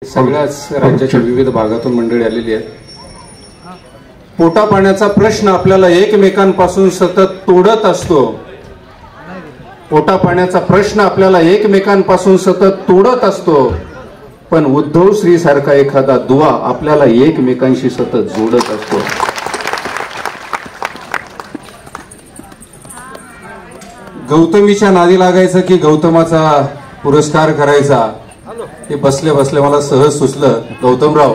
सगळ्याच राज्याच्या विविध भागातून मंडळी आलेली आहेत। पोटा पाण्याचा प्रश्न आपल्याला एकमेकांपासून सतत तोडत असतो। पोटा पाण्याचा प्रश्न आपल्याला एकमेकांपासून सतत तोडत असतो, पण उद्धव श्री सारखा एखादा दुवा आपल्याला एकमेकांशी सतत जोडत असतो। गौतमीच्या नादी लागायचं की गौतमाचा पुरस्कार करायचा, हे बसले बसले मला सहज सुचलं। गौतमराव,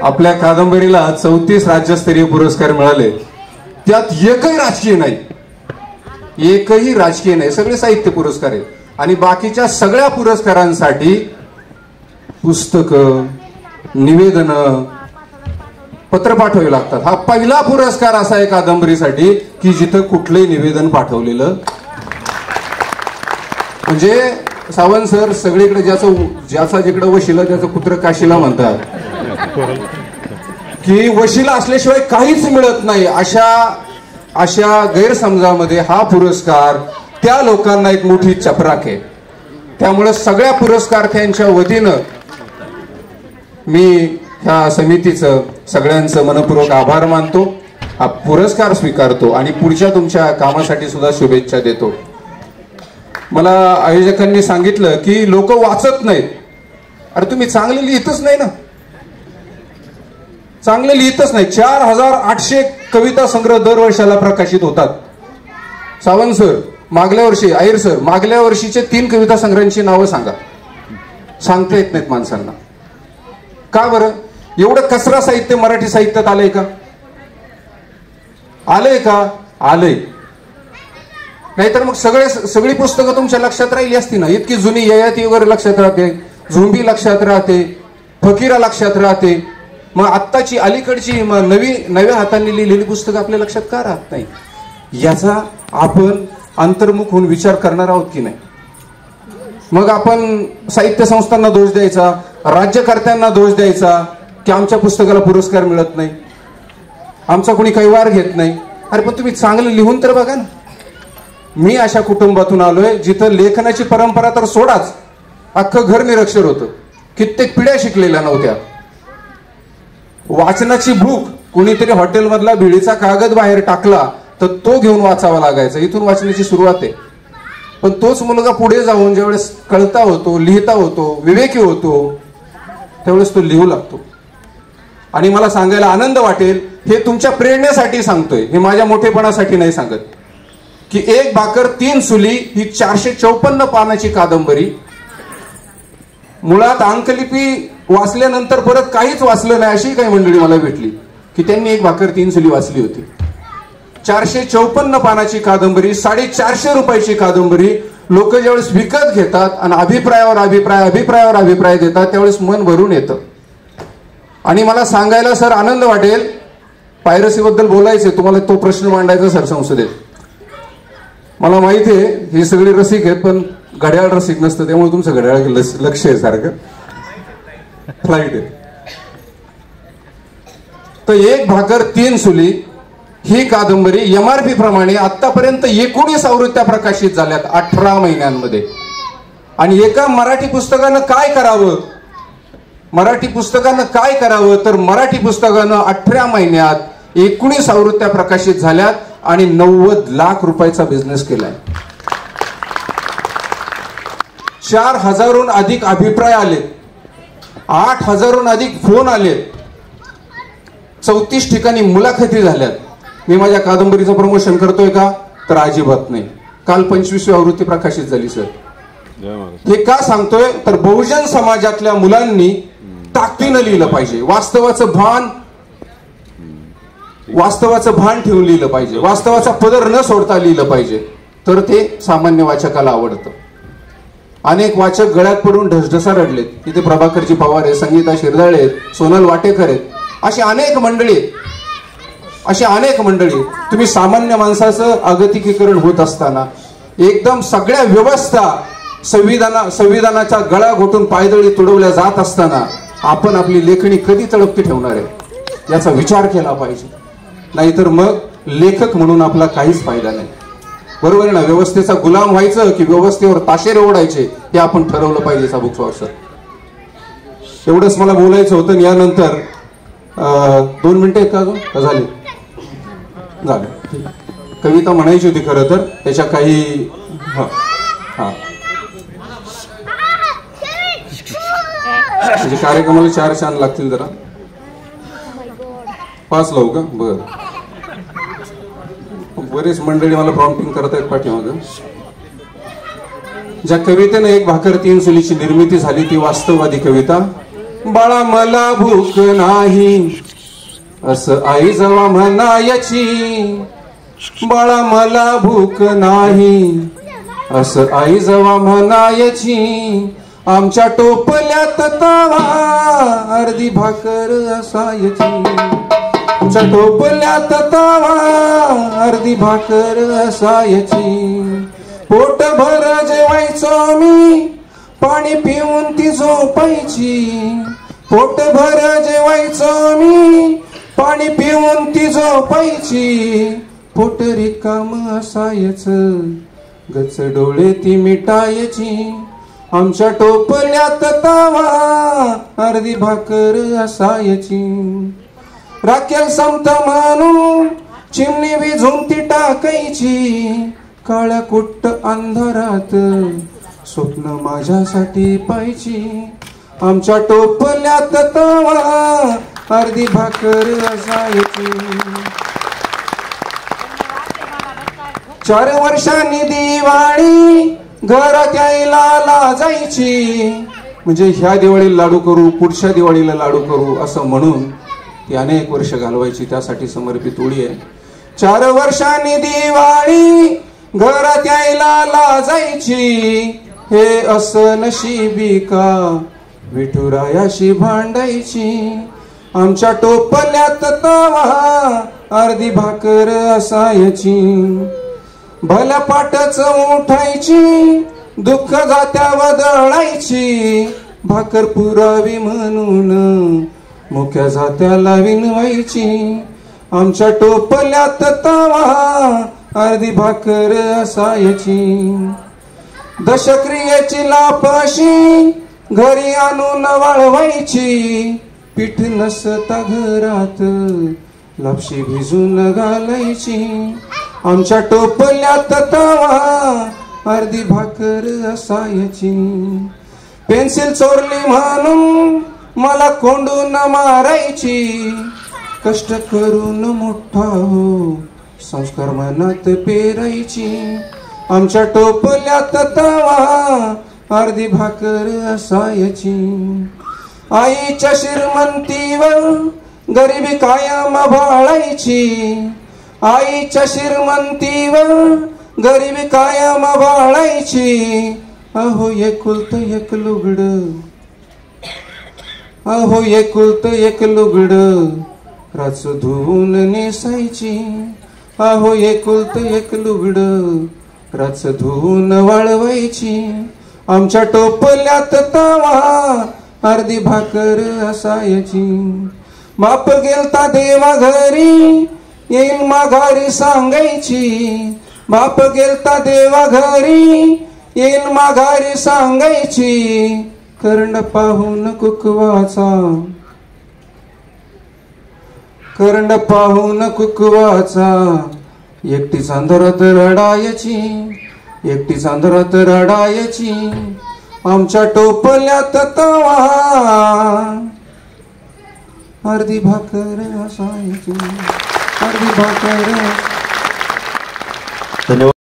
आपल्या कादंबरीला 34 राज्यस्तरीय पुरस्कार मिळाले, त्यात एकही राजकीय नाही, एकही राजकीय नाही, सगळे साहित्य पुरस्कार आहेत। आणि बाकीच्या सगळ्या पुरस्कारांसाठी पुस्तकं, निवेदन, पत्र पाठवावे लागतात। हा पहिला पुरस्कार असा आहे कादंबरीसाठी की जिथं कुठलंही निवेदन पाठवलेलं, म्हणजे सावंत सर सगळीकडे ज्याचा जिकडे वशिला त्याचं कुत्र काशीला म्हणतात की वशिला असल्याशिवाय काहीच मिळत नाही। अशा गैरसमजामध्ये हा पुरस्कार त्या लोकांना एक मोठी चपराक आहे। त्यामुळे सगळ्या पुरस्कारार्थ्यांच्या वतीनं मी ह्या समितीचं सगळ्यांचं मनपूर्वक आभार मानतो, हा पुरस्कार स्वीकारतो आणि पुढच्या तुमच्या कामासाठी सुद्धा शुभेच्छा देतो। मला आयोजकांनी सांगितलं की लोक वाचत नाहीत। अरे तुम्ही चांगले लिहितच नाही ना, चांगले लिहितच नाही। 4800 कविता संग्रह दरवर्षाला प्रकाशित होतात। सावंत सर मागल्या वर्षी, अहिर सर मागल्या वर्षीचे 3 कविता संग्रहांची नावं सांगा। सांगता येत नाहीत माणसांना। का बरं? एवढं कचरा साहित्य मराठी साहित्यात आलंय का? आलंय का? आलंय। नाहीतर मग सगळी पुस्तकं तुमच्या लक्षात राहिली असती ना। इतकी जुनी ययाती वगैरे लक्षात राहते, झुंबी लक्षात राहते, फकीरा लक्षात राहते, मग आत्ताची अलीकडची नव्या हातांनी लिहिलेली पुस्तकं आपल्या लक्षात का राहत नाही? याचा आपण अंतर्मुख होऊन विचार करणार आहोत की नाही? मग आपण साहित्य संस्थांना दोष द्यायचा, राज्यकर्त्यांना दोष द्यायचा की आमच्या पुस्तकाला पुरस्कार मिळत नाही, आमचा कोणी काही वार घेत नाही। अरे पण तुम्ही चांगलं लिहून तर बघा ना। मी अशा कुटुंबातून आलोय जिथं लेखनाची परंपरा तर सोडाच, अख्खं घर निरक्षर होतं, कित्येक पिढ्या शिकलेल्या नव्हत्या। वाचनाची भूक, कुणीतरी हॉटेलमधला भिडीचा कागद बाहेर टाकला तर तो घेऊन वाचावा लागायचा, इथून वाचण्याची सुरुवात आहे। पण तोच मुलगा पुढे जाऊन ज्यावेळेस कळता होतो, लिहिता होतो, विवेकी होतो, त्यावेळेस तो लिहू लागतो। आणि मला सांगायला आनंद वाटेल, हे तुमच्या प्रेरणेसाठी सांगतोय, हे माझ्या मोठेपणासाठी नाही सांगत, की एक भाकर 3 चुली ही 454 पानाची कादंबरी, मुळात अंकलिपी वाचल्यानंतर परत काहीच वाचलं नाही अशी काही मंडळी मला भेटली की त्यांनी एक भाकर 3 चुली वाचली होती। 454 पानाची कादंबरी, 450 रुपयाची कादंबरी, लोक ज्यावेळेस विकत घेतात आणि अभिप्रायावर अभिप्राय देतात त्यावेळेस मन भरून येतं। आणि मला सांगायला सर आनंद वाटेल, पायरसी बद्दल बोलायचे तुम्हाला, तो प्रश्न मांडायचा सर संसदेत। मला माहिती आहे हे सगळे रसिक आहेत, पण घड्याळ रसिक नसतं, त्यामुळे तुमचं घड्याळ लक्ष आहे सारखं, फ्लाईट आहे। तर एक भाकर 3 चुली ही कादंबरी MRP प्रमाणे आतापर्यंत 19 आवृत्त्या प्रकाशित झाल्यात 18 महिन्यांमध्ये। आणि एका मराठी पुस्तकानं काय करावं, मराठी पुस्तकानं काय करावं, तर मराठी पुस्तकानं 18 महिन्यात 19 आवृत्त्या प्रकाशित झाल्यात आणि 90 लाख रुपयाचा बिझनेस केलाय। 4000हून अधिक अभिप्राय आले, 8000हून अधिक फोन आले, 34 ठिकाणी मुलाखती झाल्यात। मी माझ्या कादंबरीचं प्रमोशन करतोय का? तर अजिबात नाही। काल 25वी आवृत्ती प्रकाशित झाली सर। हे का सांगतोय तर बहुजन समाजातल्या मुलांनी ताकदीनं लिहिलं पाहिजे, वास्तवाचं भान ठेवून लिहिलं पाहिजे, वास्तवाचा पदर न सोडता लिहिलं पाहिजे, तर ते सामान्य वाचकाला आवडतं। अनेक वाचक गळ्यात पडून ढसढसा रडलेत। इथे प्रभाकरजी पवार आहे, संगीता शिरदाळे आहेत, सोनल वाटेकर आहेत, अशी अनेक मंडळी। तुम्ही सामान्य माणसाचं अगतिकीकरण होत असताना एकदम सगळ्या व्यवस्था संविधानाचा गळा घोटून पायदळी तुडवल्या जात असताना आपण आपली लेखणी कधी तळपती ठेवणार आहे याचा विचार केला पाहिजे। नाहीतर मग लेखक म्हणून आपला काहीच फायदा नाही। बरोबर आहे ना? व्यवस्थेचा गुलाम व्हायचं की व्यवस्थेवर ताशेरे ओढायचे हे आपण ठरवलं पाहिजे साबुक सर। एवढंच मला बोलायचं होतं. यानंतर 2 मिनिटं आहेत का अजून का झाले? झालं. कविता म्हणायची होती खरं तर, त्याच्या काही हा हा म्हणजे कार्यक्रमाला 4 छान लागतील. जरा 5 लावू का? बर. बरेच मंडळी मला प्रॉम्प्टिंग करत आहेत पाठीमागं. ज्या कवितेनं एक भाकर 3 चुलीची निर्मिती झाली ती वास्तववादी कविता. बाळा मला भूक नाही असं आई जेव्हा म्हणायची, बाळा मला भूक नाही असं आई जेव्हा म्हणायची, आमच्या टोपल्यात तवा अर्धी भाकर असायची, आमच्या टोपल्यात तवा अर्धी भाकर असायची. पोट भर जेवायचो मी पाणी पिऊन ती झोपायची, पोट भर जेवायचो मी पाणी पिऊन ती झोपायची. पोट रिकाम असायचं गच्च डोळे ती मिटायची, आमच्या टोपल्यात तवा अर्धी भाकर असायची. राखेल संत म्हणून चिमणी विझून ती टाकायची, काळ्या कुट्ट अंधारात स्वप्न माझ्यासाठी पाहायची, आमच्या टोपल्यात तवा अर्धी भाकर असायची. 4 वर्षांनी दिवाळी घरात यायला लाजायची, म्हणजे ह्या दिवाळीला लाडू करू, पुढच्या दिवाळीला लाडू करू असं म्हणून ती अनेक वर्ष घालवायची. त्यासाठी समर्पित ओळी आहे. 4 वर्षांनी दिवाळी घरात यायला लाजायची, हे असं नशिबी का विठुरायाशी भांडायची, आमच्या टोपल्यात तवा अर्धी भाकर असायची. भल्या पाटच उठायची दुःख जात्या वदळायची, भाकर पुरावी म्हणून मुख्या जात्याला विनवायची, आमच्या टोपल्यात तवा अर्धी भाकर असायची. दशक्रियेची लापाशी घरी आणून वाळवायची, पीठ नसता घरात लापशी भिजून घालायची, आमच्या टोपल्यात तवा अर्धी भाकर असायची. पेन्सिल चोरली म्हणून मला कोंडून मारायची, कष्ट करून मोठा हो संस्कार मनात पेरायची, आमच्या टोपल्यात तवा अर्धी भाकर असायची. आईच्या श्रीमंतीवर गरिबी कायम भाळायची, आईच्या श्रीमंतीवर गरिबी कायम भाळायची. अहो एकुलत एक लुगड, अहो एकुलत एक लुगड राच धुवून नेसायची, अहो एकुलत एक लुगड राच धुवून वाळवायची, आमच्या टोपल्यात तवा अर्धी भाकर असायची. बाप गेलता देवा घरी येईल माघारी सांगायची, बाप गेलता देवा घरी येईल माघारी सांगायची. करंड पाहून कुकवाचा, करंड पाहून कुकवाचा एकटीच अंधारात रडायची, एकटीच अंधारात रडायची, आमच्या टोपल्यात तवा अर्धी भाकर असायची, अर्धी भाकर. धन्यवाद.